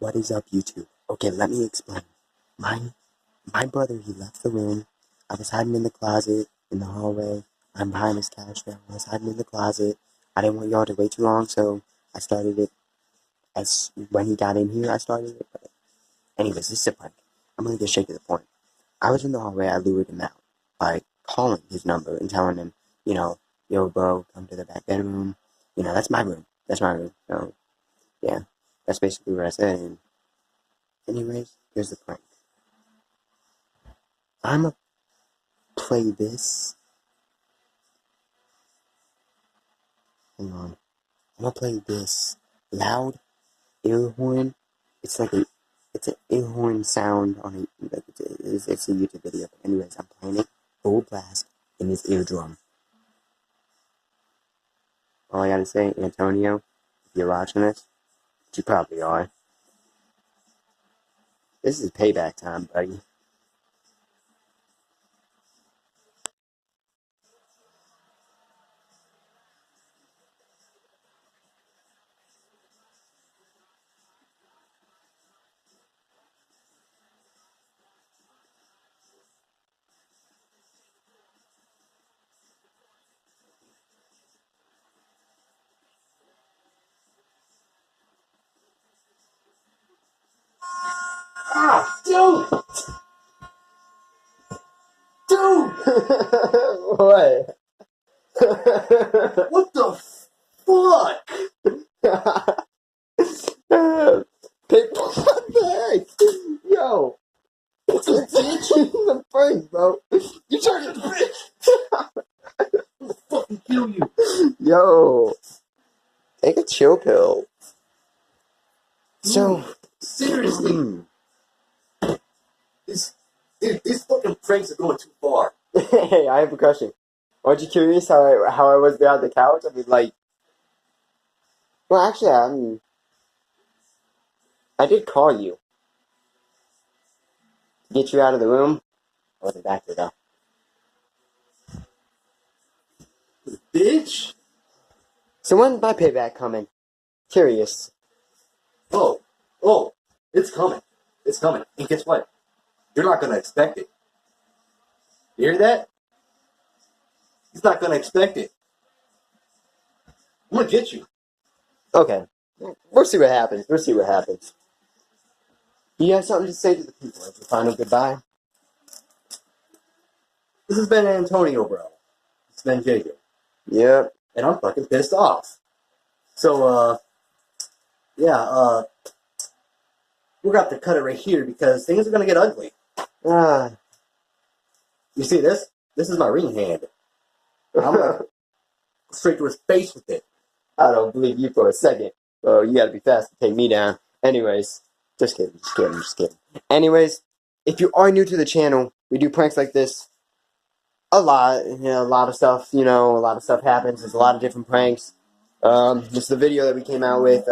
What is up, YouTube? Okay, let me explain. My brother, he left the room. I was hiding in the closet in the hallway. I'm behind his couch now. I was hiding in the closet. I didn't want y'all to wait too long, so I started it as when he got in here. I started it. But anyways, this is a prank. I'm gonna get straight to the point. I was in the hallway. I lured him out by calling his number and telling him, yo, bro, come to the back bedroom. That's my room. That's my room. So yeah, that's basically what I said. And anyways, here's the prank. I'ma play this. Hang on. I'm gonna play this loud air horn. It's like it's an air horn sound on a, like it's a YouTube video. But anyways, I'm playing it full blast in his eardrum. All I gotta say, Antonio, if you're watching this, which you probably are, this is payback time, buddy. Ah, dude! Dude! What? What the fuck? People, what the heck? Yo, it's a bitch in the face, bro. You trying to I'm gonna fucking kill you. Yo, take a chill pill. So, Seriously, these fucking pranks are going too far. hey, I have a question. Aren't you curious how I was behind the couch? I mean, like, well, actually, I did call you to get you out of the room. I wasn't back there though. Bitch! So when's my payback coming? Curious. Oh, it's coming. It's coming. And guess what? You're not gonna expect it. You hear that? He's not gonna expect it. I'm gonna get you. Okay, we'll see what happens. We'll see what happens. You have something to say to the people as a final goodbye? This has been Antonio, bro. It's been Jacob. Yep. And I'm fucking pissed off. So, yeah, we're gonna have to cut it right here because things are gonna get ugly. Ah. You see this? This is my ring hand. I'm gonna go straight to his face with it. I don't believe you for a second. Oh, you gotta be fast to take me down. Anyways, just kidding. Anyways, if you are new to the channel, we do pranks like this a lot. A lot of stuff, a lot of stuff happens. There's a lot of different pranks. This is the video that we came out with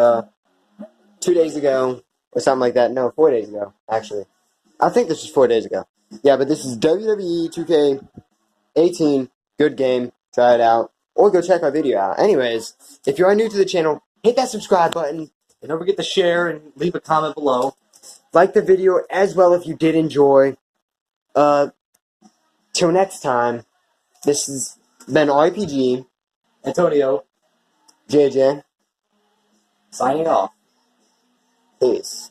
2 days ago, or something like that. No, 4 days ago, actually. I think this was 4 days ago. Yeah, but this is WWE 2K18. Good game. Try it out. Or go check our video out. Anyways, if you are new to the channel, hit that subscribe button. And don't forget to share and leave a comment below. Like the video as well if you did enjoy. Till next time, this has been RPG. Antonio, JJ. signing off. Peace.